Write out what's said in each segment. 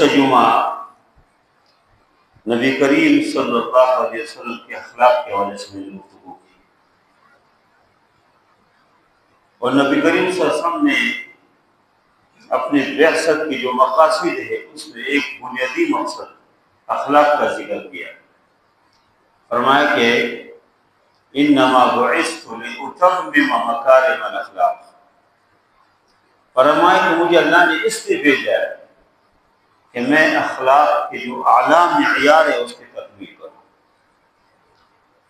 جمعہ نبی کریم صلی اللہ علیہ وسلم کے اخلاق کے حوالے سے میں نے گفتگو کی، اور نبی کریم صلی اللہ علیہ وسلم نے اپنی بعثت کی جو مقاصد ہے اس میں ایک بنیادی مقصد اخلاق کا ذکر کیا۔ فرمایا کہ انما بعثت لاتمم مکارم الاخلاق، فرمایا کہ مجھے اللہ نے اس لیے بھیجا ہے کہ میں اخلاق کے جو اعلیٰ معیار ہے اس کی تکمیل کروں۔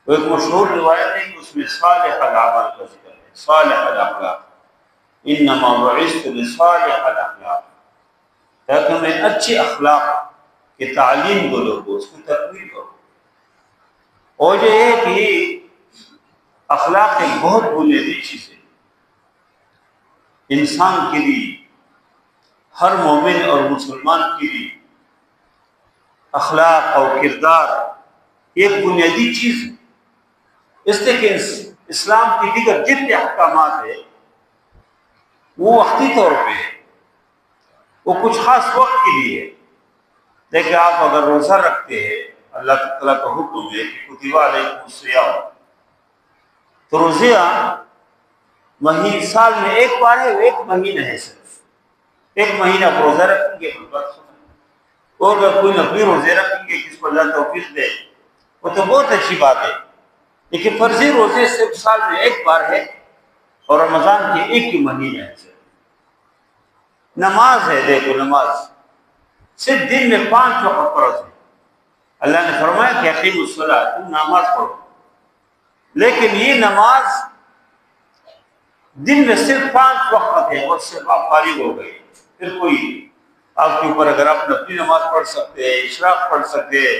تو ایک مشہور روایت ہے کہ اس میں صالح الاعمال کا ذکر ہے، صالح الاخلاق، انما بعثت لصالح الاخلاق، تاکہ میں اچھے اخلاق کی تعلیم دو لوگوں کو، اس کی تکمیل کروں۔ اور یہ ہے کہ اخلاق ایک بہت بنیادی چیز ہے انسان کے لیے، ہر مومن اور مسلمان کے لیے اخلاق اور کردار ایک بنیادی چیز ہے۔ اس لیے کہ اسلام کی دیگر جتنے احکامات ہیں وہ وقتی طور پہ ہے، وہ کچھ خاص وقت کے لیے ہے۔ لیکن آپ اگر روزہ رکھتے ہیں، اللہ تعالیٰ کا حکم ہے کہ کتب علیکم الصیام، تو روزہ سال میں ایک بار ہے، ایک مہینہ ہے، صرف ایک مہینہ آپ روزہ رکھیں گے اور اگر کوئی نفلی روزے رکھیں گے کس کو اللہ توفیق دے وہ تو بہت اچھی بات ہے، لیکن فرضی روزے صرف سال میں ایک بار ہے اور رمضان کے ایک ہی مہینہ ہے۔ نماز ہے، دیکھو نماز صرف دن میں 5 وقت فرض ہے۔ اللہ نے فرمایا کہ اقیموا الصلاۃ، تم نماز پڑھو، لیکن یہ نماز دن میں صرف 5 وقت ہے اور صرف آپ فارغ ہو گئے، پھر کوئی آپ کے اوپر اگر آپ نفلی نماز پڑھ سکتے ہیں، اشراق پڑھ سکتے ہیں،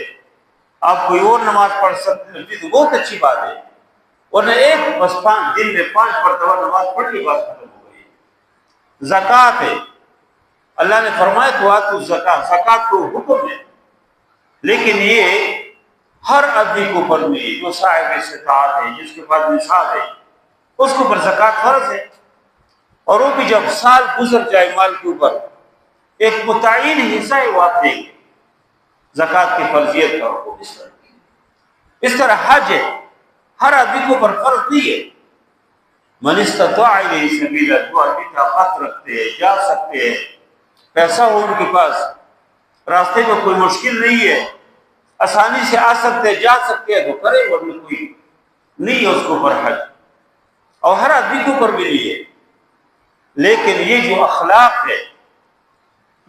آپ کوئی اور نماز پڑھ سکتے ہیں تو بہت اچھی بات ہے، ورنہ ایک بس دن میں 5 مرتبہ نماز پڑھ کے بات ختم ہو گئی۔ زکوٰۃ ہے، اللہ نے فرمایا کہ وآتوا الزکاۃ، زکوٰۃ کو حکم ہے، لیکن یہ ہر آدمی کو اوپر میں جو صاحب استطاعت ہے، جس کے پاس نصاب ہے، اس کے اوپر زکوٰۃ فرض ہے، اور وہ بھی جب سال گزر جائے مال کے اوپر ایک متعین حصہ ہے وہ آپ دیں گے۔ زکوٰۃ کی فرضیت کا حکم اس طرح حج ہے، ہر آدمی کو اوپر فرض نہیں ہے۔ من استطاع الیہ سبیلا، جو آدمی طاقت رکھتے ہیں، جا سکتے ہیں، پیسہ ہو ان کے پاس، راستے میں کوئی مشکل نہیں ہے، آسانی سے آ سکتے ہیں، جا سکتے ہیں تو کرے، ورنہ کوئی نہیں ہے اس کو اوپر حج، اور ہر آدمی کے اوپر بھی نہیں ہے۔ لیکن یہ جو اخلاق ہے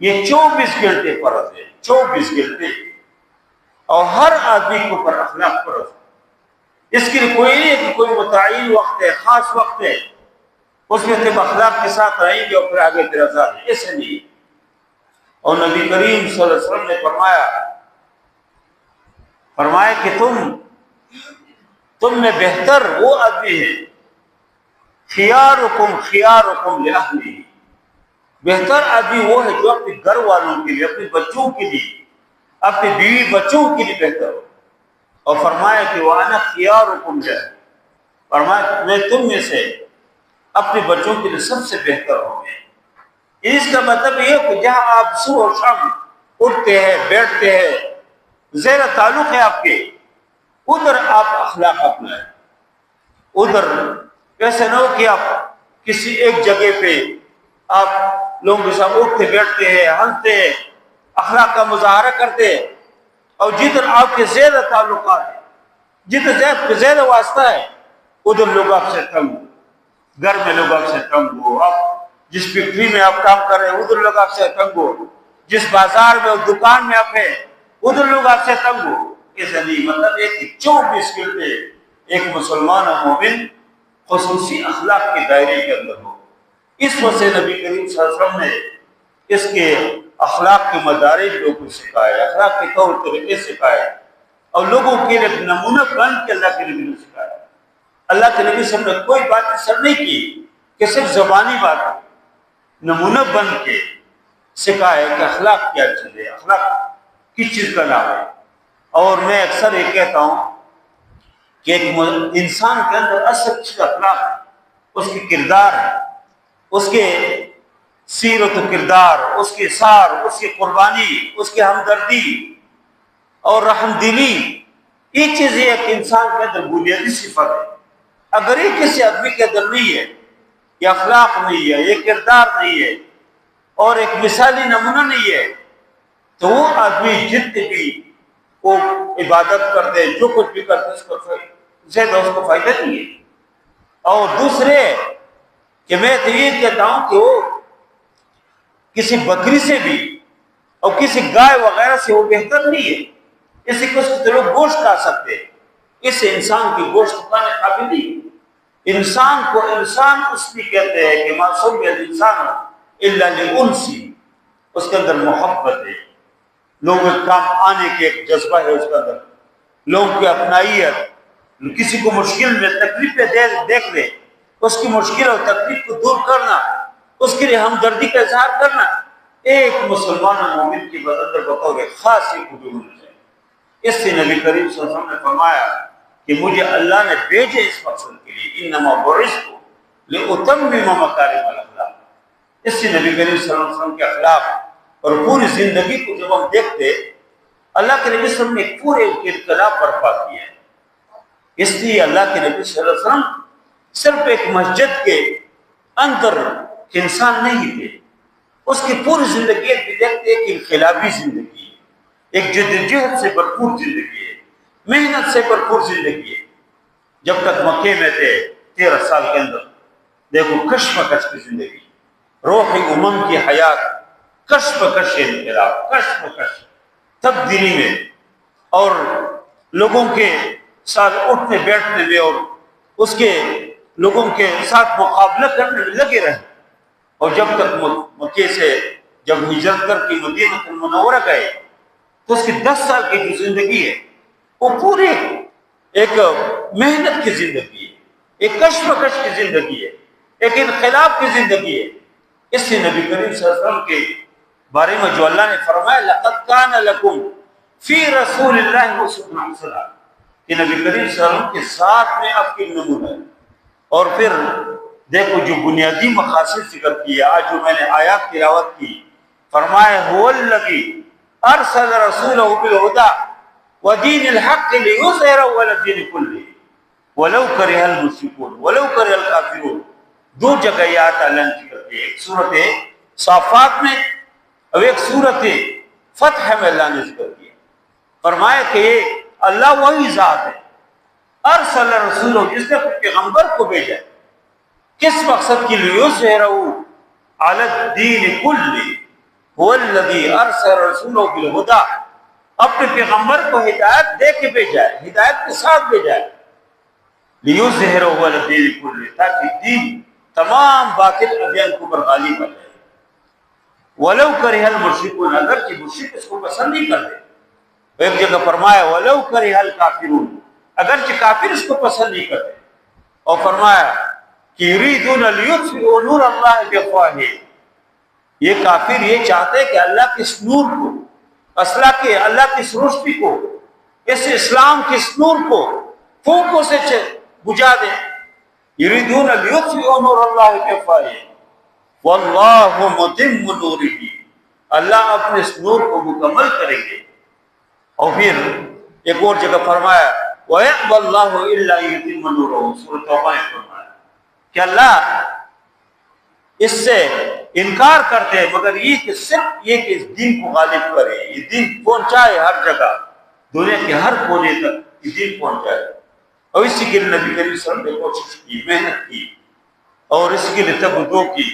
یہ 24 گھنٹے فرض ہے، 24 گھنٹے، اور ہر آدمی کے اوپر اخلاق فرض ہے۔ اس کے لیے کوئی نہیں ہے کہ کوئی متعین وقت ہے، خاص وقت ہے، اس میں تم اخلاق کے ساتھ رہیں گے اور پھر آگے تیرا ذات ہے، ایسے نہیں۔ اور نبی کریم صلی اللہ علیہ وسلم نے فرمایا کہ تم میں بہتر وہ آدمی ہے، خیارکم خیارکم لأہلہ، بہتر آدمی وہ ہے جو اپنے گھر والوں کے لیے، اپنے بچوں کے لیے، اپنے بیوی بچوں کے لیے بہتر ہو۔ اور فرمایا کہ وَأَنَا خِيَارُكُمْ لَهُ، فرمایا میں تم میں سے اپنے بچوں کے لیے سب سے بہتر ہوں گے۔ اس کا مطلب یہ ہے کہ جہاں آپ صبح و شام اٹھتے ہیں، بیٹھتے ہیں، زیر تعلق ہے آپ کے، ادھر آپ اخلاق اپنائیں۔ ادھر ایسے نہ ہو کہ آپ کسی ایک جگہ پہ آپ لوگوں کے ساتھ اٹھتے بیٹھتے ہیں، ہنستے ہیں، اخلاق کا مظاہرہ کرتے ہیں، اور جدھر آپ کے زیادہ تعلقات ہیں، جدھر آپ کے زیادہ واسطہ ہے، ادھر لوگ آپ سے تنگ ہو، گھر میں لوگ آپ سے تنگ ہو، آپ جس فیکٹری میں آپ کام کر رہے ہیں ادھر لوگ آپ سے تنگ ہو، جس بازار میں اور دکان میں آپ ہیں ادھر لوگ آپ سے تنگ ہو۔ ایسا نہیں، مطلب ایک 24 گھنٹے ایک مسلمان اور مومن خصوصی اخلاق کے دائرے کے اندر ہو۔ اس وجہ سے نبی کریم صلی اللہ علیہ وسلم نے اس کے اخلاق کے مدارج لوگوں کو سکھائے، اخلاق کے طور طریقے سکھائے، اور لوگوں کے لیے نمونہ بن کے اللہ کے نبی نے سکھایا۔ اللہ کے نبی صلی اللہ علیہ وسلم نے کوئی بات اثر نہیں کی کہ صرف زبانی بات ہے، نمونہ بن کے سکھائے کہ اخلاق کیا چیز ہے، اخلاق کس چیز کا نام ہے۔ اور میں اکثر یہ کہتا ہوں کہ ایک انسان کے اندر اصل چیز اخلاق ہے، اس کی کردار ہے، اس کے سیرت و کردار، اس کی اثار، اس کی قربانی، اس کی ہمدردی اور رحم دلی، یہ چیزیں ایک انسان کے اندر بنیادی صفت ہے۔ اگر یہ کسی آدمی کے اندر نہیں ہے، یہ اخلاق نہیں ہے، یہ کردار نہیں ہے اور ایک مثالی نمونہ نہیں ہے، تو وہ آدمی جتنے بھی وہ عبادت کرتے، جو کچھ بھی کرتے، اس کو فائدہ نہیں ہے۔ اور دوسرے کہ میں تو یہ کہتا ہوں کہ وہ کسی بکری سے بھی اور کسی گائے وغیرہ سے وہ بہتر نہیں ہے۔ اسی کو لوگ گوشت کھا سکتے، اس انسان کی گوشت کھانے قابل نہیں۔ انسان کو انسان اس لیے کہتے ہیں کہ ما سمي الانسان الا لانسی، اس کے اندر محبت ہے، لوگوں کے کام آنے کے ایک جذبہ ہے اس کے اندر، لوگوں کی اپنائیت، کسی کو مشکل میں تکلیف پہ دیکھ لے، اس کی مشکل اور تکلیف کو دور کرنا، اس کے لیے ہمدردی کا اظہار کرنا، ایک مسلمان و مومن کی اندر بطور خاص ایک خوبی ہونی چاہیے۔ اس سے نبی کریم صلی اللہ علیہ وسلم نے فرمایا کہ مجھے اللہ نے بھیجے اس مقصد کے لیے، انما بعثت لاتمم مکارم الاخلاق۔ اس سے نبی کریم صلی اللہ علیہ وسلم کے اخلاق اور پوری زندگی کو جب ہم دیکھتے، اللہ کے نبی صلی اللہ علیہ وسلم نے پورے انقلاب برپا کیا ہے۔ اس لیے اللہ کے نبی صلی اللہ علیہ وسلم صرف ایک مسجد کے اندر انسان نہیں تھے، اس کی پوری زندگی بھی دیکھتے ایک انقلابی زندگی ہے، ایک جدوجہد سے بھرپور زندگی ہے، محنت سے بھرپور زندگی ہے۔ جب تک مکے میں تھے 13 سال کے اندر، دیکھو کشمکش کی زندگی، روحی امنگ کی حیات، کشمکش انقلاب، کشمکش تبدیلی میں، اور لوگوں کے ساتھ اٹھنے بیٹھنے میں اور اس کے لوگوں کے ساتھ مقابلہ کرنے میں لگے رہے۔ اور جب تک مکے سے جب ہجرت کر کے مدینہ المنورہ گئے تو اس کی 10 سال کی جو زندگی ہے وہ پوری ایک محنت کی زندگی ہے، ایک کشمکش کی زندگی ہے، ایک انقلاب کی زندگی ہے۔ اس سے نبی کریم صلی اللہ علیہ وسلم کے بارے میں جو اللہ نے فرمایا لقد کان لکم فی رسول اللہ اسوۃ حسنہ، کہ نبی کریم صلی اللہ علیہ وسلم کے ساتھ میں آپ کی نمونہ ہے۔ اور پھر دیکھو جو بنیادی مقاصد ذکر کیا، آج جو میں نے آیات تلاوت کی، فرمایا هو الذی ارسل رسولہ بالہدی ودین الحق لیظہرہ علی الدین کلہ ولو کرہ المشرکون ولو کرہ الکافرون۔ دو جگہ یہ آیت اللہ نے ذکر کی، ایک صورت صافات میں اور ایک صورت فتح میں اللہ نے ذکر کیا۔ فرمایا کہ اللہ وہی ذات ہے، ارسل رسولہ، جس نے پیغمبر کو بھیجا، کس مقصد کے لیے؟ یظہرہ علی الدین کلہ، هو الذی ارسل رسولہ بالہدی، اپنے پیغمبر کو ہدایت دے کے بھیجا ہے، ہدایت کے ساتھ بھیجا ہے، لیظہرہ علی الدین کلہ، تاکہ دین تمام باطل ادیان کو پر غالب آ جائے۔ ولو کرہ المشرکون، اگرچہ مشرک اس کو پسند نہیں کرتے۔ ایک جگہ فرمایا ولو کرہ الکافرون، اگرچہ کافر اس کو پسند نہیں کرتے۔ اور فرمایا کہ یریدون لیطفئوا نور اللہ بافواہہم، یہ کافر یہ چاہتے کہ اللہ کے اس نور کو، اصلاح کے اللہ کی اس روشنی کو، اس اسلام کے اس نور کو پھونکوں سے بجھا دیں۔ یریدون لیطفئوا نور اللہ بافواہہم واللہ متم نورہ، اللہ اپنے اس نور کو مکمل کریں گے۔ اور پھر ایک اور جگہ فرمایا وَيَأْبَى اللَّهُ إِلَّا يُتِمَّ نُورَهُ، سورۃ توبہ میں فرمایا کہ اللہ اس سے انکار کرتے ہیں مگر یہ کہ صرف یہ کہ اس دین کو غالب کرے، یہ دین پہنچائے ہر جگہ، دنیا کے ہر کونے تک یہ دین پہنچائے۔ اور اسی کے لیے نبی کریم صلی اللہ علیہ وسلم نے کوشش کی، محنت کی، اور اسی کے لیے تبدو کی۔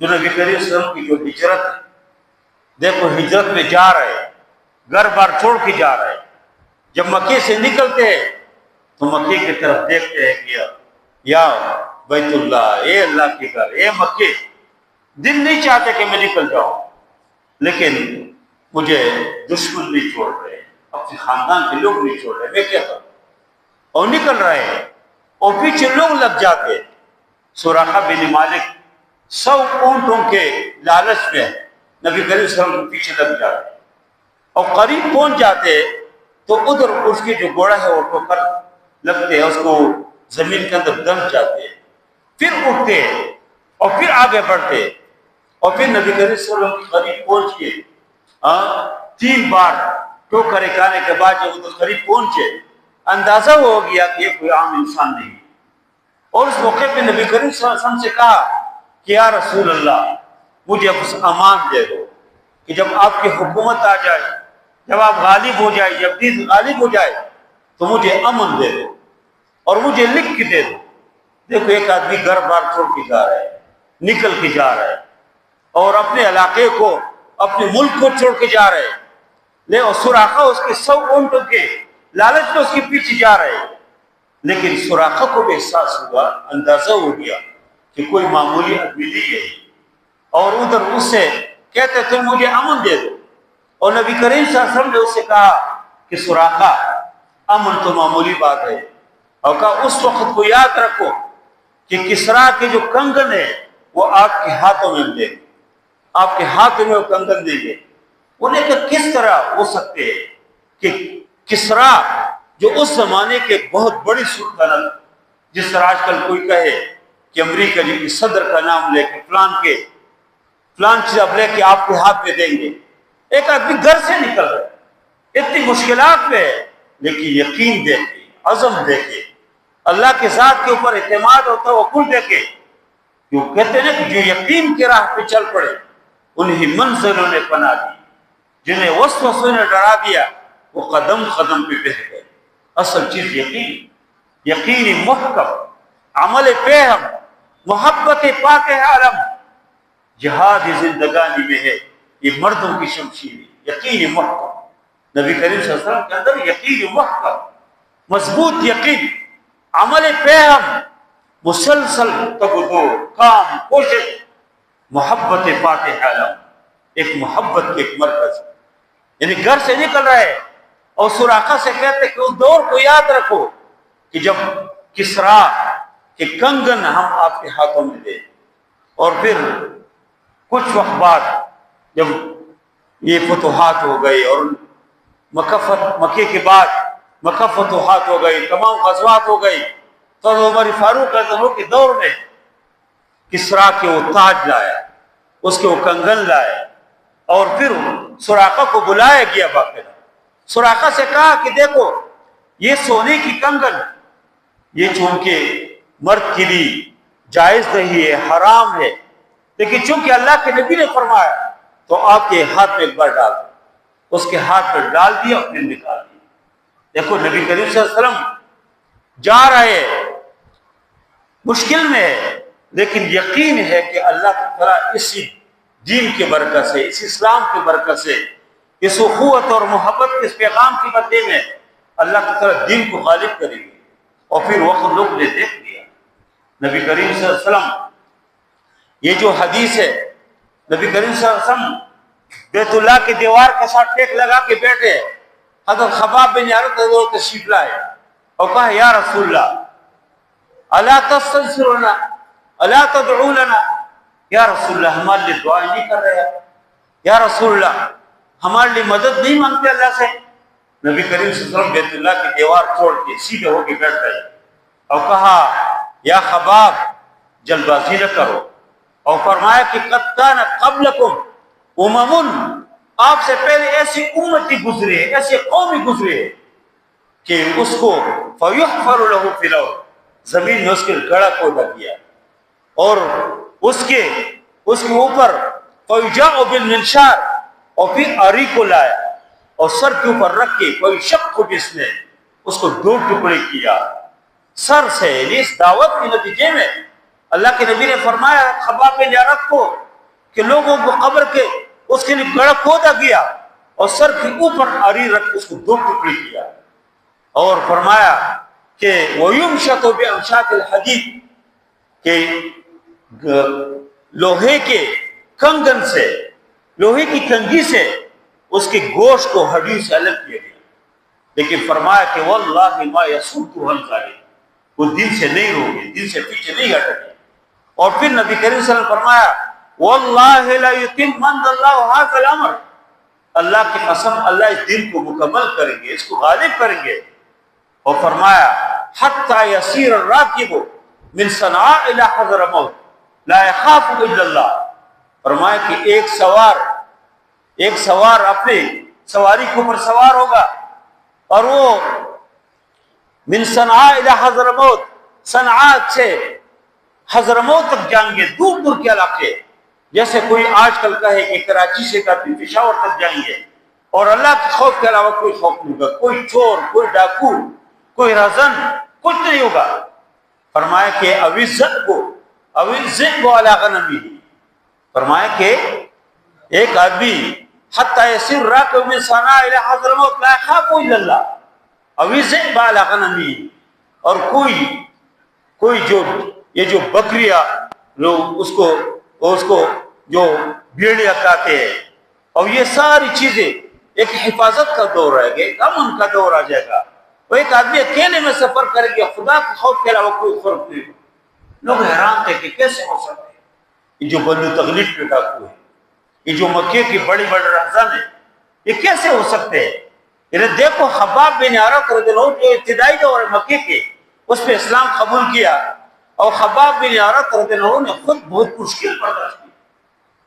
جو نبی کریم صلی اللہ علیہ وسلم کی جو ہجرت ہے، دیکھو ہجرت میں جا رہے، گھر بار چھوڑ کے جا رہے، جب مکے سے نکلتے ہیں تو مکے کی طرف دیکھتے ہیں کہ یا بیت اللہ، اے اللہ کے گھر، اے مکے، دل نہیں چاہتے کہ میں نکل جاؤں، لیکن مجھے دشمن نہیں چھوڑ رہے، اپنے خاندان کے لوگ نہیں چھوڑ رہے، میں کیا کروں؟ اور نکل رہے ہیں اور پیچھے لوگ لگ جاتے۔ سراقہ بن مالک 100 اونٹوں کے لالچ میں نبی کریم صلی اللہ علیہ وسلم کے پیچھے لگ جاتے، اور قریب پہنچ جاتے تو ادھر اس کی جو گھوڑا ہے وہ ٹھوکر لگتے ہیں، اس کو زمین کے اندر دم جاتے، پھر اٹھتے اور پھر آگے بڑھتے، اور پھر نبی کریم صلی اللہ علیہ وسلم کے قریب پہنچ کے 3 بار ٹوکرے کھانے کے بعد جب ادھر قریب پہنچے اندازہ ہو گیا کہ یہ کوئی عام انسان نہیں. اور اس موقع پہ نبی کریم صلی اللہ علیہ وسلم سے کہا کہ یا رسول اللہ مجھے امان دے دو کہ جب آپ کی حکومت آ جائے، جب آپ غالب ہو جائے، جب دین غالب ہو جائے تو مجھے امن دے دو اور مجھے لکھ کے دے دو. دیکھو ایک آدمی گھر بار چھوڑ کے جا رہا ہے، نکل کے جا رہا ہے اور اپنے علاقے کو، اپنے ملک کو چھوڑ کے جا رہے لے، اور سراقہ اس کے 100 اونٹوں کے لالچ میں اس کے پیچھے جا رہے. لیکن سراقہ کو بھی احساس ہوا، اندازہ ہو گیا کہ کوئی معمولی آدمی نہیں ہے، اور ادھر اس سے کہتے تھے مجھے امن دے دو. اور نبی کریم صلی اللہ علیہ وسلم نے اس سے کہا کہ سراقہ امن تو معمولی بات ہے، اور کہا اس وقت کو یاد رکھو کہ کسریٰ کے جو کنگن ہے وہ آپ کے ہاتھوں میں دیں گے، آپ کے ہاتھوں میں وہ کنگن دیں گے. انہیں کہ کس طرح ہو سکتے ہیں کہ کسریٰ جو اس زمانے کے بہت بڑی سلطنت، جس طرح آج کل کوئی کہے کہ امریکہ جی کی صدر کا نام لے کے فلان چیز اب لے کے آپ کے ہاتھ میں دیں گے. ایک آدمی گھر سے نکل رہا ہے، اتنی مشکلات میں ہے، لیکن یقین دے کے، عزم دے کے، اللہ کے ذات کے اوپر اعتماد اور توکل دے کے، جو کہتے ہیں کہ جو یقین کی راہ پہ چل پڑے انہی منزلوں نے پناہ دی، جنہیں وسوسوں نے ڈرا دیا وہ قدم قدم پہ بہہ گئے. اصل چیز یقینی محکم، عمل پیہم، محبت پاک عالم، جہاد زندگانی میں ہے یہ مردوں کی شمشیر. یقینی محکم، نبی کریم صلی اللہ علیہ وسلم کے اندر یقینی محکم، مضبوط یقین، عمل پیہم، مسلسل تگدو، کام، کوشش، محبت پاک عالم، ایک محبت کے ایک مرکز. یعنی گھر سے نکل رہے اور سراقہ سے کہتے کہ اس دور کو یاد رکھو کہ جب کسریٰ کے کنگن ہم آپ کے ہاتھوں میں دیں. اور پھر کچھ وقت بعد جب یہ فتوحات ہو گئی اور مکے کے بعد مکہ فتوحات ہو گئی، تمام غزوات ہو گئی، تو عمر فاروق رضی اللہ عنہ کے دور میں کسریٰ کے وہ تاج لایا، اس کے وہ کنگن لائے، اور پھر سراقہ کو بلایا گیا. باقاعدہ سراقہ سے کہا کہ دیکھو یہ سونے کی کنگن، یہ چونکہ مرد کے لیے جائز نہیں ہے، حرام ہے، لیکن چونکہ اللہ کے نبی نے فرمایا تو آپ کے ہاتھ میں ایک بار ڈال دو. اس کے ہاتھ میں ڈال دیا، پھر نکال دیا. دیکھو نبی کریم صلی اللہ علیہ وسلم جا رہے، مشکل میں ہے، لیکن یقین ہے کہ اللہ تعالیٰ اسی دین کے برکت سے، اس اسلام کے برکت سے، اس اخوت اور محبت کے اس پیغام کی بدلے میں اللہ تعالیٰ دین کو غالب کرے گی. اور پھر وقت لوگ نے دیکھ لیا. نبی کریم صلی اللہ علیہ وسلم، یہ جو حدیث ہے، نبی کریم صلی اللہ علیہ وسلم بیت اللہ کی دیوار کے ساتھ ٹیک لگا کے بیٹھے، حضرت خباب بن عارت تشریف لائے اور کہا یا رسول اللہ الا تستنصرنا الا تدعو لنا، یا رسول اللہ ہمارے لیے دعائیں نہیں کر رہے، یا رسول اللہ ہمارے لیے مدد نہیں مانگتے اللہ سے. نبی کریم صلی اللہ علیہ وسلم بیت اللہ کی دیوار چھوڑ کے سیدھے ہو کے بیٹھ گئے اور کہا یا خباب جلد بازی نہ کرو، اور فرمایا کہ قد کان قبلکم امم، آپ سے پہلے ایسی امتی گزرے، ایسے قومی گزرے کہ اس کو فیحفر له فی الارض، زمین میں اس کے گڑھا کھودا کیا، اور اس کے اوپر فیجاء بالمنشار، اور پھر آری کو لایا اور سر کے اوپر رکھ کے فیشق بس نے اس کو 2 ٹکڑے کیا سر سے. اس دعوت کے نتیجے میں اللہ کے نبی نے فرمایا خباب بن عارت کو کہ لوگوں کو قبر کے اس کے لیے گڑھا کھودا گیا اور سر کے اوپر آری رکھ کے اس کو 2 ٹکڑے کیا، اور فرمایا کہ وَيُمْشَطُ بِأَمْشَاطِ الْحَدِيدِ، کہ لوہے کے کنگن سے، لوہے کی کنگھی سے اس کے گوشت کو ہڈی سے الگ کیا گیا. لیکن فرمایا کہ وَاللَّهِ مَا يَسُدُّهُ عَنْ ذَلِكَ، وہ دین سے نہیں روکے، دین سے پیچھے نہیں ہٹے. اور پھر نبی کریم صلی اللہ علیہ وسلم فرمایا وَاللَّهِ لَا يُتِمَّنَّ اللَّهُ هَذَا الْأَمْرَ، اللہ کی قسم اللہ اس دین کو مکمل کریں گے، اس کو غالب کریں گے. اور فرمایا حَتَّى يَسِيرَ الرَّاكِبُ مِنْ صَنْعَاءَ إِلَى حَضْرَمَوْتٍ لَا يَخَافُ إِلَّا اللَّهَ، فرمایا کہ ایک سوار اپنے سواری کے اوپر سوار ہوگا اور وہ من صنعاء الی حضرموت، صنعاء سے حضرموت تک جائیں گے، دور دور کے علاقے. جیسے کوئی آج کل کہے کہ کراچی سے کافی پشاور تک جائیں گے، اور اللہ کے خوف کے علاوہ کوئی خوف نہیں ہوگا، کوئی چور، کوئی ڈاکو، کوئی رزن، کچھ نہیں ہوگا. فرمایا کہ اوِّذِّئْبُ عَلَىٰ غَنَمِهِ، فرمایا کہ ایک آدمی حتی یسیر راکب من صنعاء الی حضرموت لا یخاف الا اللہ، اوِّذِّئْبُ عَلَىٰ غَنَمِهِ، اور کوئی جو بکریاں لوگ اس کو جو بھیڑیا کہتے ہیں، اور یہ ساری چیزیں ایک حفاظت کا دور رہے گا، ایک امن کا دور آ جائے گا. وہ ایک آدمی اکیلے میں سفر کرے گا، خدا کے خوف کے علاوہ کوئی خوف نہیں. لوگ حیران تھے کہ کیسے ہو سکتے ہیں، یہ جو بنو تغلب کے ڈاکو ہے، یہ جو مکے کی بڑی بڑی رہزن ہے، یہ کیسے ہو سکتے ہیں؟ انہیں دیکھو خباب بن عرت رضی اللہ عنہ جو ابتدائی دور مکے کے اس پہ اسلام قبول کیا، اور خباب بن عرت رضی اللہ عنہ نے خود بہت مشکل برداشت کی.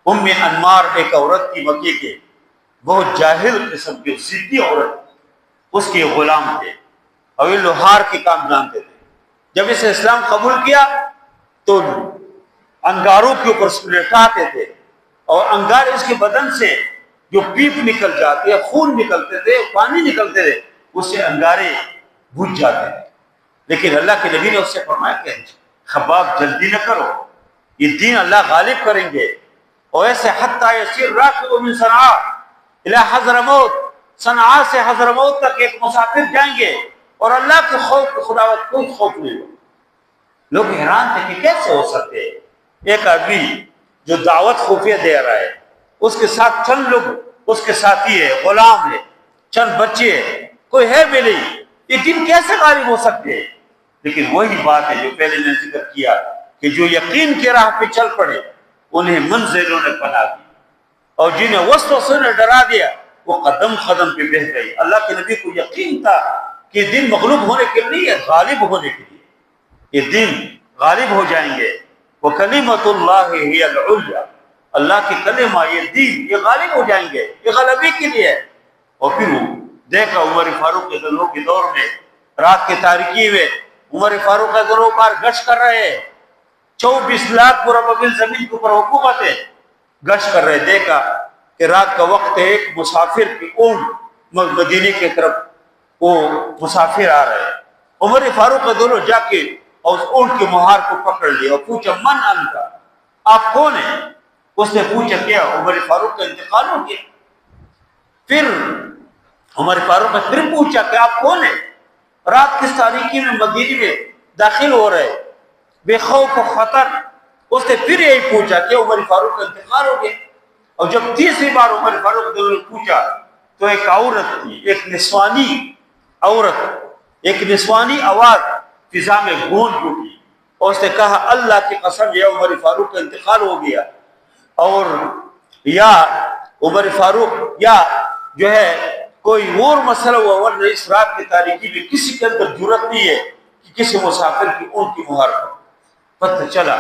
ام انمار ایک عورت کی مکے کے، بہت جاہل قسم کی ضدی عورت، اس کے غلام تھے اور یہ لوہار کے کام جانتے تھے. جب اسے اسلام قبول کیا تو انگاروں کے اوپر لٹاتے تھے، اور انگار اس کے بدن سے جو پیپ نکل جاتے، خون نکلتے تھے، پانی نکلتے تھے، اس سے انگارے بجھ جاتے تھے. لیکن اللہ کے نبی نے اس سے فرمایا کہ خباب جلدی نہ کرو، یہ دین اللہ غالب کریں گے. اور ایسے حتی یسیر راکب من صنعاء الی حضرموت، صنعاء سے حضرموت تک ایک مسافر جائیں گے اور اللہ کے خوف کے خداوت کوئی خوف نہیں ہو. لوگ حیران تھے کہ کیسے ہو سکتے ہیں. ایک آدمی جو دعوت خفیہ دے رہا ہے، اس کے ساتھ چند لوگ اس کے ساتھی ہے، غلام ہے، چند بچے ہیں، کوئی ہے بھی نہیں، یہ دن کیسے غالب ہو سکتے ہیں؟ لیکن وہی بات ہے جو پہلے میں نے ذکر کیا کہ جو یقین کی راہ پہ چل پڑے انہیں منزلوں نے پناہ دی، اور جنہیں وسوسوں نے ڈرا دیا وہ قدم قدم پہ بہہ گئی. اللہ کے نبی کو یقین تھا کہ دن مغلوب ہونے کے لیے، غالب ہونے کے لیے، یہ دن غالب ہو جائیں گے. وَكَلِمَةُ اللَّهِ هِيَ الْعُلْيَا، اللہ کی کلمہ، یہ دین، یہ غالب ہو جائیں گے، یہ غلبی کے لیے. اور پھر وہ دیکھا عمر فاروق کے دنوں کے دور میں، رات کے تاریکی میں عمر فاروق کے دنوں پر گشت کر رہے ہیں، 24 لاکھ مربع زمین کے اوپر حکومت ہے، گشت کر رہے. دیکھا کہ رات کا وقت ہے، ایک مسافر کی اونٹ مدینے کی طرف وہ مسافر آ رہے ہیں. عمر فاروق کے دونوں جا کے اور اس اونٹ کے مہار کو پکڑ لیا اور پوچھا من انت، آپ کون ہیں؟ اس نے پوچھا کیا؟ عمر فاروق کا انتقال ہو گیا. پھر عمر فاروق نے پھر پوچھا کہ آپ کون ہیں؟ رات کی تاریکی میں مدینے میں داخل ہو رہے بے خوف و خطر. اس نے پھر یہی پوچھا کہ عمر فاروق کا انتقال ہو گیا. اور جب تیسری بار عمر فاروق نے پوچھا تو ایک عورت تھی، ایک نسوانی عورت، ایک نسوانی آواز فضا میں گونج اٹھی، اور اس نے کہا اللہ کی قسم یا عمر فاروق کا انتقال ہو گیا، اور یا عمر فاروق یا جو ہے کوئی اور مسئلہ ہوا، ورنہ اس رات کی تاریکی میں کسی کے اندر جرت نہیں ہے کہ کسی مسافر کی اونٹ کی مہار پر. پتہ چلا،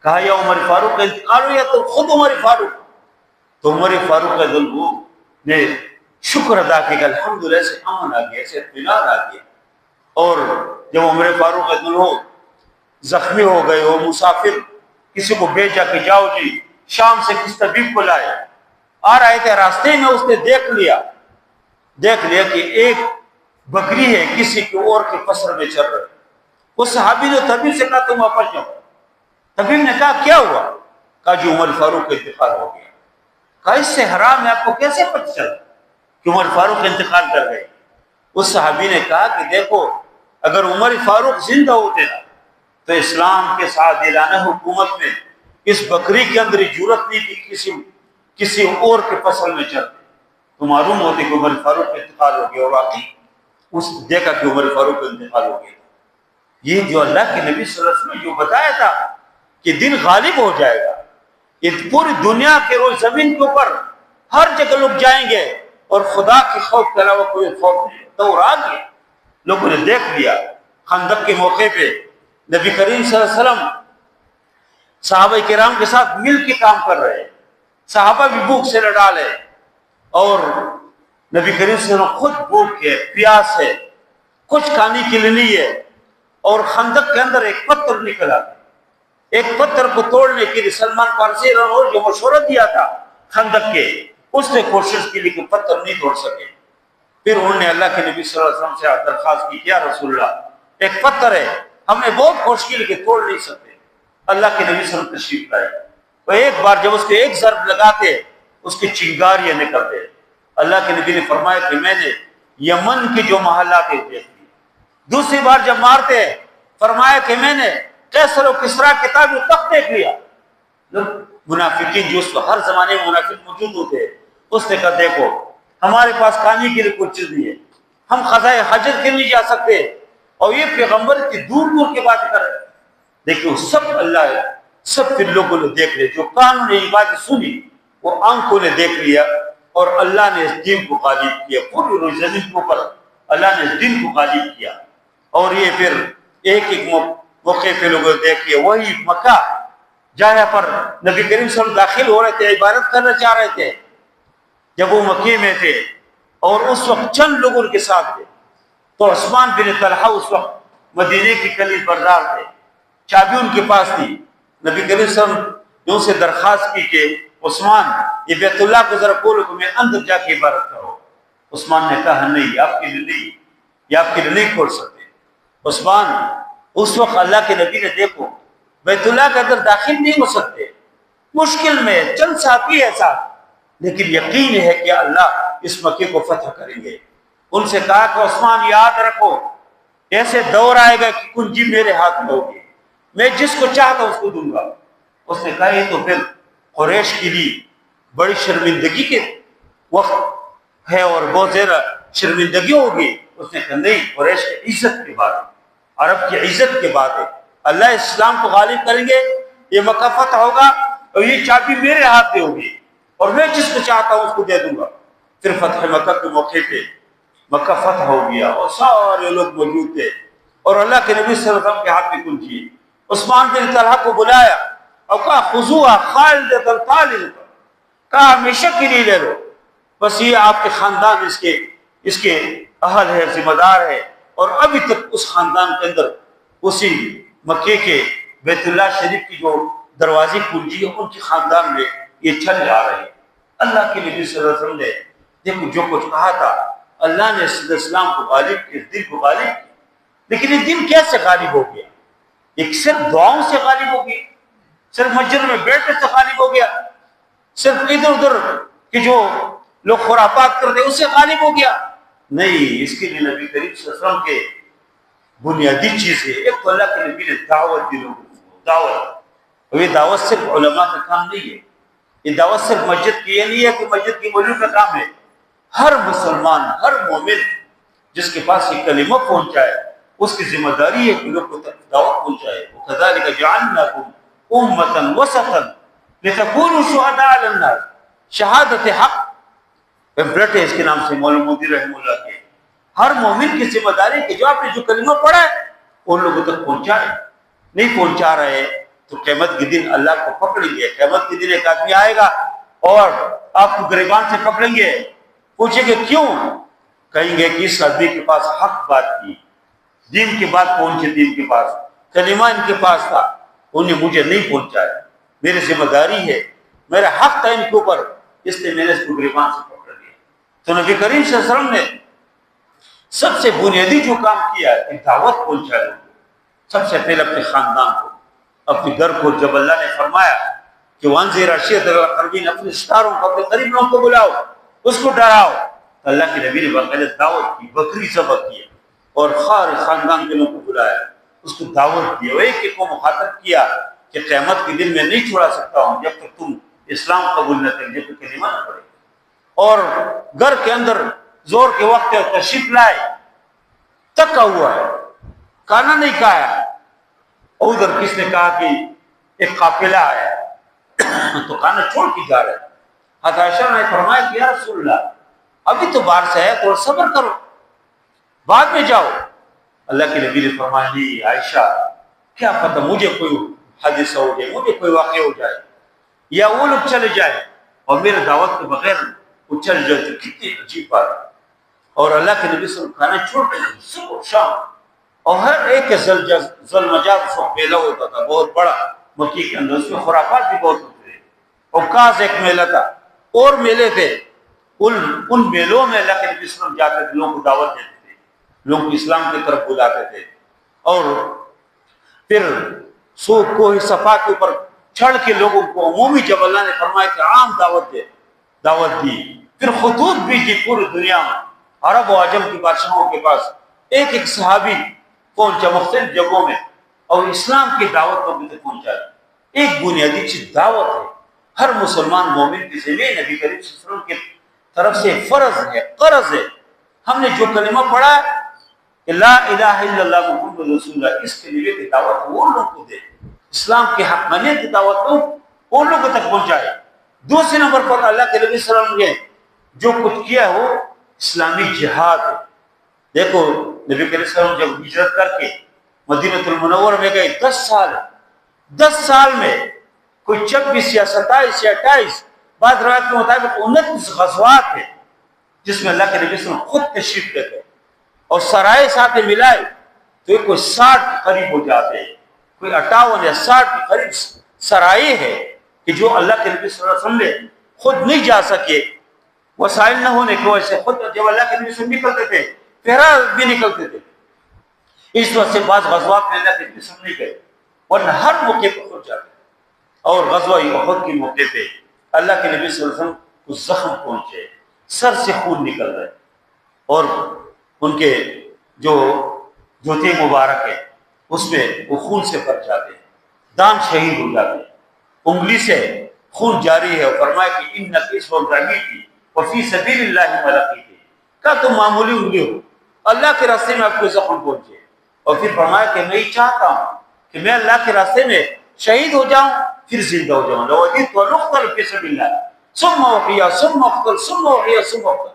کہا یا عمر فاروق کا انتقال ہو یا تو خود عمر فاروق. تو عمر فاروق کا نے شکر ادا کیا کہ الحمدللہ سے امن آ گیا، سے اطمینان آ گیا. اور جب عمر فاروق زخمی ہو گئے، وہ مسافر کسی کو بھیجا کہ جاؤ جی شام سے کس طبیب کو لائے. آ رہے تھے، راستے میں اس نے دیکھ لیا کہ ایک بکری ہے کسی کی اور کے فصل میں چل رہے. اس صحابی نے طبیب سے کہا تم واپس جاؤ. طبیب نے کہا کیا ہوا؟ کہا جو عمر فاروق کا انتقال ہو گیا. کہا اس سے حرام ہے، آپ کو کیسے پتہ چلا کہ عمر فاروق انتقال کر گئے؟ اس صحابی نے کہا کہ دیکھو اگر عمر فاروق زندہ ہوتے نا تو اسلام کے ساتھ اعلان حکومت میں اس بکری کے اندر جرت نہیں تھی کسی اور کے فصل میں چلتے، تو معلوم ہوتے کہ عمر فاروق کا انتقال ہو گیا. اور واقعی اس دیکھا کہ عمر فاروق کا انتقال ہو گیا. یہ جو اللہ کے نبی صلی اللہ علیہ وسلم نے جو بتایا تھا کہ دن غالب ہو جائے گا، یہ پوری دنیا کے روز زمین کے اوپر ہر جگہ لوگ جائیں گے اور خدا کے خوف کے علاوہ کوئی خوف نہیں. دور آ گیا، لوگوں نے دیکھ لیا. خندق کے موقع پہ نبی کریم صلی اللہ علیہ وسلم صحابہ کرام کے ساتھ مل کے کام کر رہے ہیں. صحابہ بھی بھوک سے لڑالے، اور نبی کریم صلی اللہ علیہ وسلم خود بھوک ہے، پیاس ہے، کچھ کھانے کے لیے نہیں ہے، اور خندق کے اندر ایک پتھر نکلا، ایک پتھر کو توڑنے کے لیے سلمان فارسی جو مشورہ دیا تھا خندق کے، اس نے کوشش کی لیکن پتھر نہیں توڑ سکے۔ پھر انہوں نے اللہ کے نبی صلی اللہ علیہ وسلم سے درخواست کی، یا رسول اللہ ایک پتھر ہے، ہم نے بہت کوشش کی لیکن توڑ نہیں سکتے۔ اللہ کے نبی صلی اللہ علیہ وسلم تشریف لائے، وہ ایک بار جب اس کے ایک ضرب لگاتے اس کی چنگاریاں نکلتے۔ اللہ کے نبی نے فرمایا کہ میں نے یمن کے جو محلات دیکھ لی۔ دوسری بار جب مارتے فرمایا کہ میں نے قیصر و کسریٰ کے تاج و تخت دیکھ لیا۔ منافقین جو اس ہر زمانے میں منافق موجود ہوتے ہیں، اس نے کہا دیکھو ہمارے پاس کھانے کے لیے کچھ چیز نہیں ہے، ہم خزائے حجر کے نہیں جا سکتے، اور یہ پیغمبر کی دور دور کی بات کر رہے ہیں۔ دیکھو سب اللہ ہے، سب پھر لوگوں نے دیکھ لیا، جو کانوں نے یہ بات سنی وہ آنکھوں نے دیکھ لیا، اور اللہ نے اس دین کو غالب کیا، پوری روز زمین کے اوپر اللہ نے اس دین کو غالب کیا۔ اور یہ پھر ایک ایک موقع پہ لوگوں نے دیکھ لیا، وہی مکہ جہاں پر نبی کریم صلی اللہ علیہ وسلم داخل ہو رہے تھے، عبادت کرنا چاہ رہے تھے، جب وہ مکے میں تھے اور اس وقت چند لوگ ان کے ساتھ تھے، تو عثمان بن طلحہ اس وقت مدینے کی کلید بردار تھے، چابی ان کے پاس تھی۔ نبی کریم صلی اللہ علیہ وسلم نے ان سے درخواست کی کہ عثمان یہ بیت اللہ کو ذرا بولو کہ میں اندر جا کے عبادت کرو۔ عثمان نے کہا نہیں، آپ کے لیے نہیں، یہ آپ کے لیے نہیں کھول سکتے۔ عثمان اس وقت اللہ کے نبی نے دیکھو بیت اللہ کے اندر داخل نہیں ہو سکتے، مشکل میں چند ساتھی ہے ساتھ، لیکن یقین ہے کہ اللہ اس مکے کو فتح کریں گے۔ ان سے کہا کہ عثمان یاد رکھو ایسے دور آئے گا کہ کنجی میرے ہاتھ میں ہوگی، میں جس کو چاہتا ہوں اس کو دوں گا۔ اس نے کہا یہ تو پھر قریش کے لیے بڑی شرمندگی کے وقت ہے اور بہت زیادہ شرمندگی ہوگی۔ اس نے کہا نہیں، قریش کی عزت کی بات ہے، عرب کی عزت کی بات ہے، اللہ اسلام کو غالب کریں گے، یہ مکہ فتح ہوگا، اور یہ چابی میرے ہاتھ میں ہوگی، اور میں جس کو چاہتا ہوں اس کو دے دوں گا۔ پھر فتح مکہ کے موقع پہ مکہ فتح ہو گیا اور سارے لوگ موجود تھے، اور اللہ کے نبی صلی اللہ علیہ وسلم کے ہاتھ میں کنجی۔ عثمان بن طلحہ کو بلایا اور کہا خذوها خالدۃ القالدۃ، کہا ہمیشہ کے لیے لے لو، بس یہ آپ کے خاندان اس کے اہل ہے، ذمہ دار ہے، اور ابھی تک اس خاندان کے اندر اسی مکے کے بیت اللہ شریف کی جو دروازے کنجی ہے ان کے خاندان میں یہ چل جا رہے ہیں۔ اللہ کے نبی صلی اللہ علیہ وسلم نے دیکھو جو کچھ کہا تھا، اللہ نے اسلام کو غالب کیا، دل کو غالب کیا، لیکن یہ دل کیسے غالب ہو گیا؟ ایک صرف دعاؤں سے غالب ہو گیا، صرف مسجد میں بیٹھنے سے غالب ہو گیا، صرف ادھر ادھر کہ جو لوگ خرافات کرتے اس سے غالب ہو گیا؟ نہیں، اس کے لیے نبی کریم صلی اللہ علیہ وسلم کے بنیادی چیز ہے۔ ایک تو اللہ کے نبی نے دعوت دی لوگوں کو، دعوت، اور یہ دعوت صرف علماء کا کام نہیں ہے، یہ دعوت صرف مسجد کی یہ نہیں ہے کہ مسجد کی مولوی کا کام ہے۔ ہر مسلمان، ہر مومن جس کے پاس یہ کلمہ پہنچائے اس کی ذمہ داری ہے کہ لوگ کو دعوت پہنچائے۔ وَكَذَلِكَ جَعَلْنَاكُمْ أُمَّةً وَسَطًا لِتَكُونُوا شُهَدَاءَ عَلَى النَّاسِ، شہادت حق پیمفلیٹ ہے اس کے نام سے، مولانا مودودی رحمہ اللہ کے۔ ہر مومن کی ذمہ داری کہ جو آپ نے جو کلمہ پڑھا ہے ان لوگوں تک پہنچائے، نہیں پہنچا رہے تو قیامت کے دن اللہ کو پکڑیں گے۔ قیامت کے دن ایک آدمی آئے گا اور آپ کو گریبان سے پکڑیں گے، پوچھیں گے کیوں؟ کہیں گے کہ اس آدمی کے پاس حق بات کی، دین کی بات پہنچے، دین کے پاس کلمہ ان کے پاس تھا، انہیں مجھے نہیں پہنچایا، میری ذمہ داری ہے، میرا حق تھا ان کے اوپر، اس لیے میں نے اس کو گریبان سے پکڑ لیا۔ تو نبی کریم صلی اللہ علیہ وسلم نے سب سے بنیادی جو کام کیا ہے کہ دعوت پہنچائے، سب سے پہلے اپنے خاندان کو، اپنے گھر کو۔ جب اللہ نے فرمایا کہ وَأَنذِرْ عَشِيرَتَكَ الْأَقْرَبِينَ، اپنے ستاروں کو، اپنے قریب لوگوں کو بلاؤ، اس کو ڈراؤ، تو اللہ کے نبی نے باقاعدہ دعوت کی، بکری ذبح کی اور خاندان کے لوگوں کو بلایا، اس کو دعوت دی، اور ایک ایک کو مخاطب کیا کہ قیامت کے دن میں نہیں چھوڑا سکتا ہوں جب تک تم اسلام قبول نہ کرے، جب تک کلمہ نہ پڑھے۔ اور گھر کے اندر زور کے وقت تشریف لائے، تکا ہوا ہے، کھانا نہیں کھایا، اور ادھر کس نے کہا کہ ایک قافلہ آیا تو کھانا چھوڑ کے جا رہے۔ حضرت عائشہ نے فرمایا کہ یا رسول اللہ ابھی تو باہر سے ہے، تھوڑا صبر کرو، بعد میں جاؤ۔ اللہ کے نبی نے فرمایا نہیں عائشہ، کیا پتہ مجھے کوئی حادثہ ہو جائے، مجھے کوئی واقعہ ہو جائے، یا وہ لوگ چلے جائیں، اور میرے دعوت کے بغیر وہ چل جاتے. کتنی عجیب بات. اور اللہ کے نبی صلی اللہ علیہ وسلم کھانا چھوڑ کر صبح شام، اور ہر ایک کے ذوالمجاز اس وقت میلہ ہوتا تھا بہت بڑا مکی کے اندر، اس میں خرافات بھی بہت ہوتے تھے. اوکاس ایک میلہ تھا، اور میلے تھے. ان میلوں میں اللہ کے نبی صلی اللہ علیہ وسلم جاتے تھے، لوگوں کو دعوت دیتے تھے، لوگوں کو اسلام کی طرف بلاتے تھے. اور پھر کوہ صفا کے اوپر چڑھ کے لوگوں کو عمومی، جب اللہ نے فرمایا کہ عام دعوت دی. پھر خطوط بھیجی پوری دنیا میں، عرب و عجم کی بادشاہوں کے پاس ایک ایک صحابی پہنچا مختلف جگہوں میں، اور اسلام کی دعوت کو بھی تک پہنچایا. ایک بنیادی چیز دعوت ہے. ہر مسلمان مومن کی ذمہ نبی کریم صلی اللہ علیہ وسلم کی طرف سے فرض ہے، قرض ہے. ہم نے جو کلمہ پڑھا ہے کہ لا الہ الا اللہ محمد رسول اللہ، اس کلمے کی دعوت وہ لوگوں کو دے، اسلام کے حقانیت کی دعوت کو ان لوگوں تک پہنچائے. دوسرے نمبر پر اللہ کے نبی صلی اللہ علیہ وسلم نے جو کچھ کیا وہ اسلامی جہاد ہے. دیکھو نبی کریم صلی اللہ علیہ وسلم جب ہجرت کر کے مدینہ المنورہ میں گئے، 10 سال میں کوئی 26 یا 27 یا 28 بعض روایت کے مطابق 29 غزوات ہیں جس میں اللہ کے نبی صلی اللہ علیہ وسلم خود تشریف لے گئے، اور سرائے ساتھ ملائے تو یہ کوئی 60 کے قریب ہو جاتے ہیں، کوئی 58 یا 60 کے قریب سرائے ہے کہ جو اللہ کے نبی صلی اللہ علیہ وسلم نے خود نہیں جا سکے، وسائل نہ ہونے کی وجہ سے. خود جب اللہ کے نبی صلی اللہ علیہ وسلم نکلتے تھے پھر بھی نکلتے تھے. اس وجہ سے بعض غزوات میں اللہ کے نبی صلی اللہ علیہ وسلم نہیں گئے، ورنہ ہر موقع پر خود جاتے. اور غزوہ احد کے موقع پہ اللہ کے نبی صلی اللہ علیہ وسلم کو زخم پہنچے، سر سے خون نکل رہے، اور ان کے جو جوتے مبارک ہے اس میں وہ خون سے بھر جاتے ہیں، دان شہید ہو جاتے ہیں، انگلی سے خون جاری ہے. اور فرمایا کہ انک اس وقت رمیتی وفی سبیل اللہ ملقیتی، کیا تم معمولی انگلی ہو، اللہ کے راستے میں آپ کو زخم پہنچے. اور پھر فرمایا کہ میں چاہتا ہوں کہ میں اللہ کے راستے میں شہید ہو جاؤں پھر زندہ ہو جاؤں. لو وجدت ان اقتل فی سبیل اللہ ثم احیا ثم اقتل ثم احیا ثم اقتل.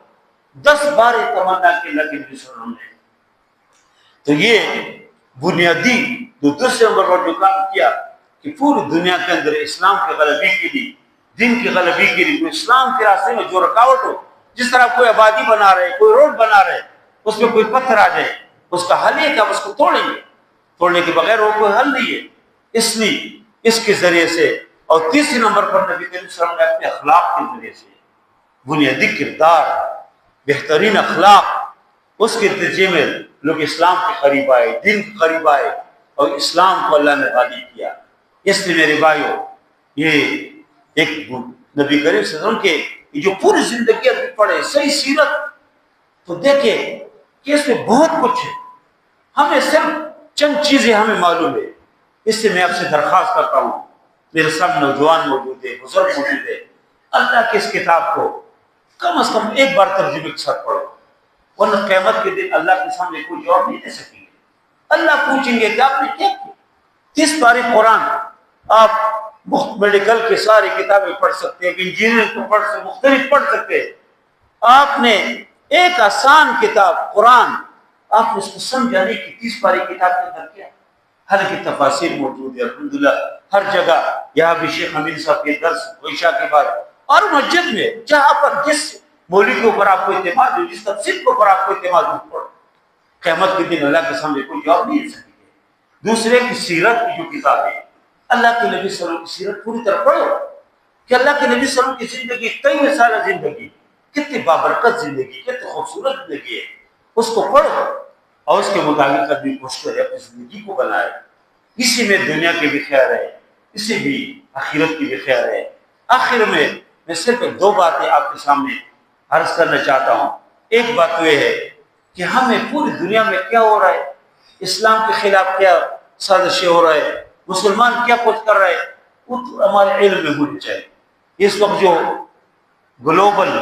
10 بار تمنا کی اللہ کے نبی صلی اللہ علیہ وسلم نے. تو یہ بنیادی دوسرے نمبر پر جو کام کیا کہ پوری دنیا کے اندر اسلام کے غلبی کے لیے، دین کی غلبی کے لیے، جو اسلام کے راستے میں جو رکاوٹ ہو، جس طرح کوئی آبادی بنا رہے، کوئی روڈ بنا رہے، اس میں کوئی پتھر آ جائے، اس کا حل یہ کہ آپ اس کو توڑیں گے، توڑنے کے بغیر وہ کوئی حل نہیں ہے. اس لیے اس کے ذریعے سے. اور تیسرے نمبر پر نبی کریم صلی اللہ علیہ وسلم نے اپنے اخلاق کے ذریعے سے، بنیادی کردار، بہترین اخلاق، اس کے نتیجے میں لوگ اسلام کے قریب آئے، دین کے قریب آئے، اور اسلام کو اللہ نے غالب کیا. اس لیے میرے بھائیوں، یہ ایک نبی کریم صلی اللہ علیہ وسلم کے جو پوری زندگی اگر پڑھے صحیح سیرت تو دیکھیں کہ اس میں بہت کچھ ہے. ہمیں صرف چند چیزیں ہمیں معلوم ہے. اس سے میں آپ سے درخواست کرتا ہوں، میرے سب نوجوان موجود ہیں، بزرگ موجود ہیں، اللہ کی اس کتاب کو کم از کم ایک بار ترجمے کے ساتھ پڑھو، ورنہ قیامت کے دن اللہ کے سامنے کوئی جواب نہیں دے سکیں گے. اللہ پوچھیں گے کہ آپ نے کیا کیا. 30 پارے قرآن، آپ میڈیکل کی ساری کتابیں پڑھ سکتے ہیں، انجینئرنگ کو پڑھ سکتے، مختلف پڑھ سکتے ہیں. آپ نے ایک آسان کتاب قرآن، آپ نے اس کو سمجھانے کی 30 پارے کتاب کے اندر کیا، ہر کی تفاصیر موجود ہے الحمدللہ ہر جگہ. یہاں بھی شیخ امین صاحب کے درس عشاء کے بعد، اور مسجد میں جہاں پر جس مولوی کے اوپر آپ کو اعتماد ہو، جس تفسیر کے اوپر آپ کو اعتماد ہو، پڑھو. قیامت کے دن اللہ کے سامنے کوئی جواب نہیں دے سکے گے. دوسرے کی سیرت کی جو کتاب ہے، اللہ کے نبی صلی اللہ علیہ وسلم کی سیرت پوری طرح پڑھو کہ اللہ کے نبی صلی اللہ علیہ وسلم کی زندگی 23 سالہ زندگی کتنی بابرکت زندگی، کتنی خوبصورت زندگی ہے. اس کو پڑھو اور اس کے مطابق کرنے کی کوشش کرے، اپنی زندگی کو بنائے. اسی میں دنیا کے بھی خیر ہے، اسی بھی آخرت کی بھی خیر ہے. آخر میں صرف 2 باتیں آپ کے سامنے عرض کرنا چاہتا ہوں. ایک بات تو یہ ہے کہ ہمیں پوری دنیا میں کیا ہو رہا ہے، اسلام کے خلاف کیا سازشیں ہو رہا ہے، مسلمان کیا کچھ کر رہے ہیں، وہ تو ہمارے علم میں ہونی چاہیے. اس وقت جو گلوبل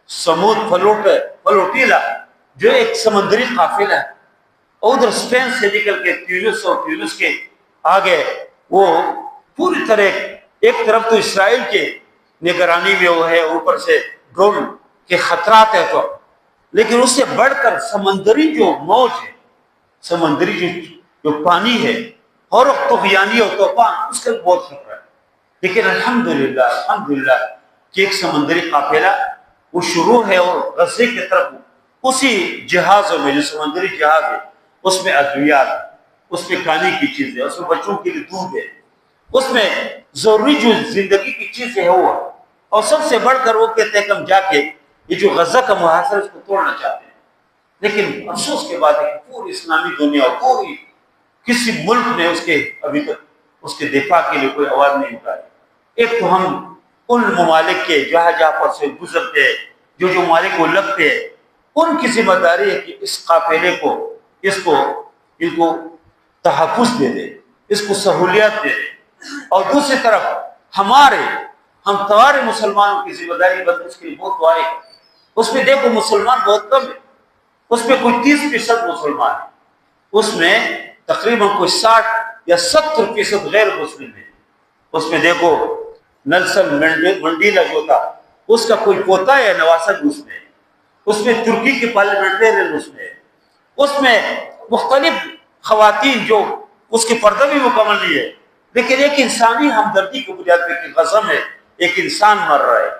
سمود فلوٹیلا جو ایک سمندری قافلہ ہے، ادھر اسپین سے نکل کے ٹیونس اور ٹیونس کے آگے، وہ پوری طرح ایک طرف تو اسرائیل کے نگرانی میں وہ ہے، اوپر سے ڈرون کے خطرات ہے، تو لیکن اس سے بڑھ کر سمندری جو موج ہے، سمندری جو پانی ہے، اور طغیانی اور طوفان، اس کا بہت خطرہ ہے. لیکن الحمدللہ کہ ایک سمندری قافلہ وہ شروع ہے اور غزے کی طرف اسی جہازوں میں جو سمندری جہاز ہے اس میں ادویات، اس میں کھانے کی چیزیں، اس میں بچوں کے لیے دودھ ہے، اس میں ضروری جو زندگی کی چیزیں ہے وہ، اور سب سے بڑھ کر وہ کہتے ہیں کہ ہم جا کے یہ جو غزہ کا محاصرہ اس کو توڑنا چاہتے ہیں۔ لیکن افسوس کے بات ہے کہ پوری اسلامی دنیا اور پوری کسی ملک نے اس کے ابھی تک اس کے دفاع کے لیے کوئی آواز نہیں اٹھائی۔ ایک تو ہم ان ممالک کے جہاں جہاں پر سے گزرتے ہیں، جو ممالک کو لگتے ہیں، ان کی ذمہ داری ہے کہ اس قافلے کو ان کو تحفظ دے دے، اس کو سہولیات دے دے۔ اور دوسری طرف ہم تمہارے مسلمانوں کی ذمہ داری بس اس کے لیے بہت واضح ہے۔ اس میں دیکھو مسلمان بہت کم ہے، اس میں کوئی 30% مسلمان ہے، اس میں تقریباً کوئی 60 یا 70% غیر مسلم ہے۔ اس میں دیکھو نیلسن منڈیلا جو تھا اس کا کوئی پوتا یا نواسہ اس میں ترکی کے پارلیمنٹرین اس میں مختلف خواتین جو اس کی پردہ بھی مکمل نہیں ہے، لیکن ایک انسانی ہمدردی کی بنیاد پہ کہ غزہ میں ایک انسان مر رہا ہے،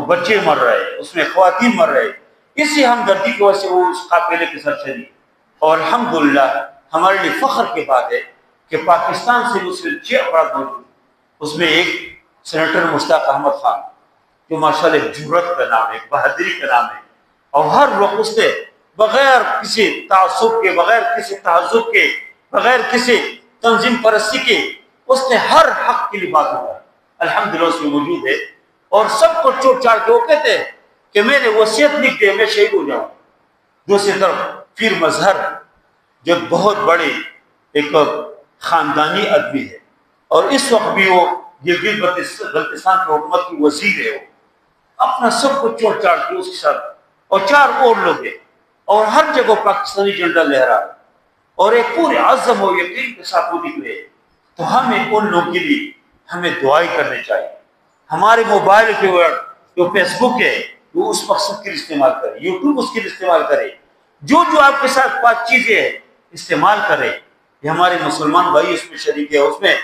بچے مر رہے ہیں، اس میں خواتین مر رہے ہیں، اسی ہمدردی کی وجہ سے وہ اس قافلے کے سر چلی۔ اور الحمدللہ ہمارے لیے فخر کی بات ہے کہ پاکستان سے مسلم 6 افراد موجود، اس میں ایک سینیٹر مشتاق احمد خان جو ماشاءاللہ ایک جرأت کا نام ہے، ایک بہادری کا نام ہے، اور ہر وقت اس نے بغیر کسی تعصب کے، بغیر کسی تہذب کے، بغیر کسی تنظیم پرستی کے، اس نے ہر حق کے لیے بات اٹھائی۔ الحمدللہ اس میں موجود ہے، اور سب کو چوٹ چاڑ کے وہ کہتے ہیں کہ میں نے وصیت لکھ دی، میں شہید ہو جاؤں۔ دوسری طرف پیر مظہر جو بہت بڑے ایک خاندانی آدمی ہے، اور اس وقت بھی وہ گلگت بلتستان کی حکومت کی وزیر ہے، وہ اپنا سب کو چوٹ چاڑ کے اس کے ساتھ، اور 4 اور لوگ ہیں، اور ہر جگہ پاکستانی جھنڈا لہرا، اور ایک پورے عزم و یقین کے ساتھ وہ نکلے۔ تو ہمیں ان لوگوں کے لیے ہمیں دعائیں کرنی چاہیے۔ ہمارے موبائل کے جو فیس بک ہے وہ اس مقصد کے لیے استعمال کرے، یوٹیوب اس کے لیے استعمال کرے، جو آپ کے ساتھ 5 چیزیں ہیں استعمال کرے۔ یہ ہمارے مسلمان بھائی اس میں شریک ہے، اس میں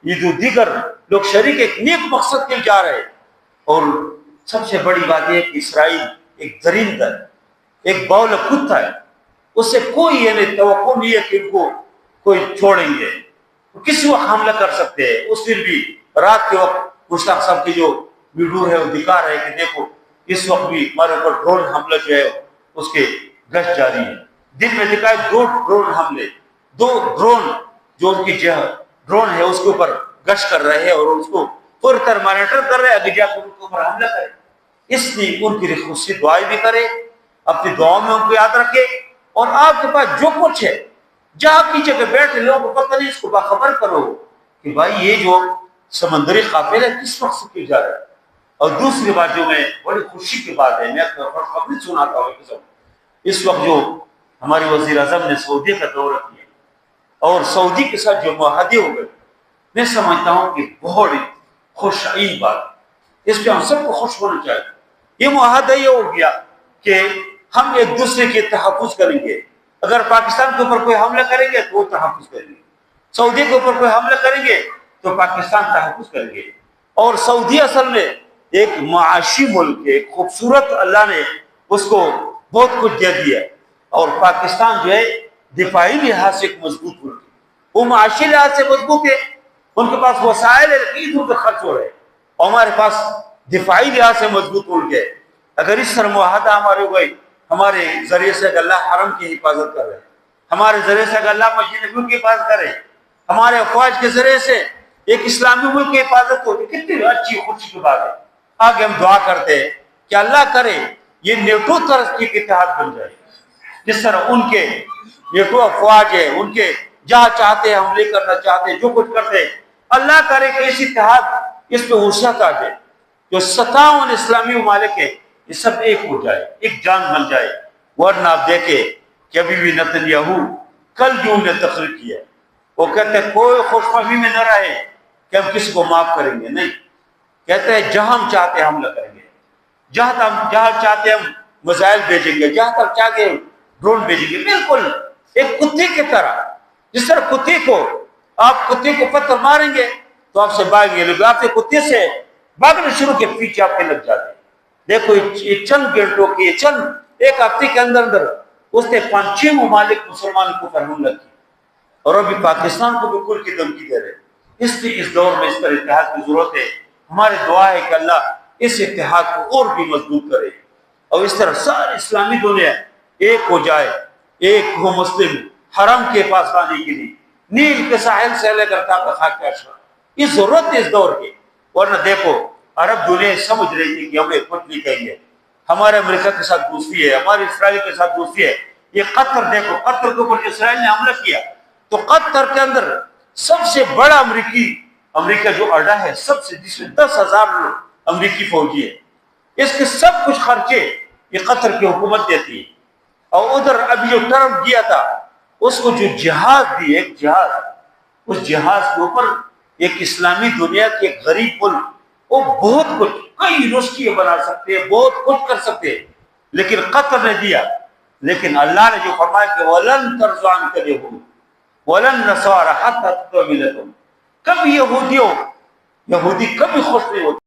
یہ جو دیگر لوگ شریک ایک نیک مقصد کے لیے جا رہے ہیں۔ اور سب سے بڑی بات یہ ہے کہ اسرائیل ایک درندہ ہے، ایک باولا کتا ہے، اس سے کوئی توقع نہیں ہے کہ ان کو کوئی چھوڑیں گے، کسی وقت حملہ کر سکتے ہیں۔ اس دن بھی رات کے وقت مشتاق صاحب کی جو ویڈیو ہے وہ دکھا رہے ہیں کہ دیکھو اس وقت بھی ہمارے اوپر ڈرون حملہ جو ہے اس کے گشت جاری ہے۔ دن میں دکھائے 2 ڈرون حملے، 2 ڈرون جو ان کی ڈرون ہے اس کے اوپر گشت کر رہے ہیں، اور اس کو پوری طرح مانیٹر کر رہے ہیں، آگے جا کر ان کے اوپر حملہ کرے۔ اس لیے ان کی خصوصی دعائیں بھی کرے، اپنی دعاؤں میں ان کو یاد رکھے، اور آپ کے پاس جو کچھ ہے جہاں کی جگہ بیٹھے لوگوں کو پتہ نہیں، اس کو باخبر کرو کہ بھائی یہ جو سمندری قافلہ کس وقت سے کی جا رہا ہے۔ اور دوسری بات جو میں بڑی خوشی کی بات ہے، میں خبر سناتا ہوں، اس وقت جو ہمارے وزیر اعظم نے سعودی کا دورہ کیا اور سعودی کے ساتھ جو معاہدے ہو گئے، میں سمجھتا ہوں کہ بہت خوشائن بات، اس پہ ہم سب کو خوش ہونا چاہیے۔ یہ معاہدہ یہ ہو گیا کہ ہم ایک دوسرے کے تحفظ کریں گے، اگر پاکستان کے اوپر کوئی حملہ کریں گے تو وہ تحفظ کریں گے، سعودی کے اوپر کوئی حملہ کریں گے تو پاکستان تحفظ کریں گے۔ اور سعودی اصل میں ایک معاشی ملک ہے، ایک خوبصورت، اللہ نے اس کو بہت کچھ دے دیا، اور پاکستان جو ہے دفاعی لحاظ سے ایک مضبوط ملک ہے، وہ معاشی لحاظ سے مضبوط ہے، ان کے پاس وسائل عید ان کے خرچ ہو رہے ہیں، اور ہمارے پاس دفاعی لحاظ سے مضبوط ملک ہے۔ اگر اس طرح معاہدہ ہمارے ہوئے، ہمارے ذریعے سے اگر اللہ حرم کی حفاظت کر رہے ہیں، ہمارے ذریعے سے اگر اللہ مسجد نبوی کی حفاظت کرے، ہمارے افواج کے ذریعے سے ایک اسلامی ملک کی حفاظت ہو، کتنی اچھی خوشی کی بات ہے۔ آگے ہم دعا کرتے ہیں کہ اللہ کرے یہ نیٹو ترقی کے اتحاد بن جائے، جس طرح ان کے نیٹو افواج ہے، ان کے جہاں چاہتے ہیں حملے کرنا چاہتے ہیں، جو کچھ کرتے ہیں، اللہ کرے کہ اس اتحاد، اس پہ وسعت آ جائے، جو 57 اسلامی ممالک ہیں یہ سب ایک ہو جائے، ایک جان بن جائے۔ ورنہ آپ دیکھیں کہ ابھی بھی نتنیاہو کل جو انہوں نے تقریر کیا ہے، وہ کہتے ہیں کوئی خوش فہمی میں نہ رہے کہ ہم کسی کو معاف کریں گے، نہیں، کہتے ہیں جہاں ہم چاہتے ہیں حملہ کریں گے، جہاں چاہتے ہیں ہم میزائل بھیجیں گے، جہاں تک چاہتے ہیں ڈرون بھیجیں گے، بالکل ایک کتے کی طرح۔ جس طرح کتے کو آپ کتے کو پتھر ماریں گے تو آپ سے بھاگیں گے، لیکن آپ کے کتے سے بھاگنے شروع کے پیچھے آپ کے لگ جاتے. دیکھو یہ چند گھنٹوں کی، یہ چند ایک ہفتے کے اندر اس نے 5-6 ممالک مسلمان کو حملہ کی، اور ابھی پاکستان کو بالکل کی دھمکی دے رہے. اس لیے اس دور میں اس پر اتحاد کی ضرورت ہے. ہماری دعا ہے کہ اللہ اس اتحاد کو اور بھی مضبوط کرے، اور اس طرح ساری اسلامی دنیا ایک ہو جائے، ایک ہو مسلم حرم کے پاس آنے کے لیے، نیل کے ساحل سے لے کر تا خاک اشرف. یہ ضرورت ہے اس دور کی. ورنہ دیکھو عرب دنیا سمجھ رہی تھی کہ ہمیں کچھ نہیں کہیں گے، ہمارے امریکہ کے ساتھ دوستی ہے، ہماری اسرائیل کے ساتھ دوستی ہے. یہ قطر دیکھو، قطر کے اوپر اسرائیل نے حملہ کیا تو قطر کے اندر سب سے بڑا امریکہ جو اڈا ہے، سب سے جس میں 10,000 امریکی فوجی ہے، اس کے سب کچھ خرچے یہ قطر کی حکومت دیتی ہے. اور ادھر ابھی جو ٹرمپ گیا تھا اس کو جو جہاز دی، ایک جہاز، اس جہاز کے اوپر ایک اسلامی دنیا کے ایک غریب ملک وہ بہت کچھ کئی یونیورسٹیاں بنا سکتے ہیں، بہت کچھ کر سکتے ہیں، لیکن قطر نے دیا. لیکن اللہ نے جو فرمایا کہ وَلَن تَرْضَ عَنْكَ الْيَهُودُ وَلَن نَّصَارَىٰ حَتَّىٰ تَتَّبِعَ مِلَّتَهُمْ، کبھی یہودی کبھی خوش نہیں ہوتے.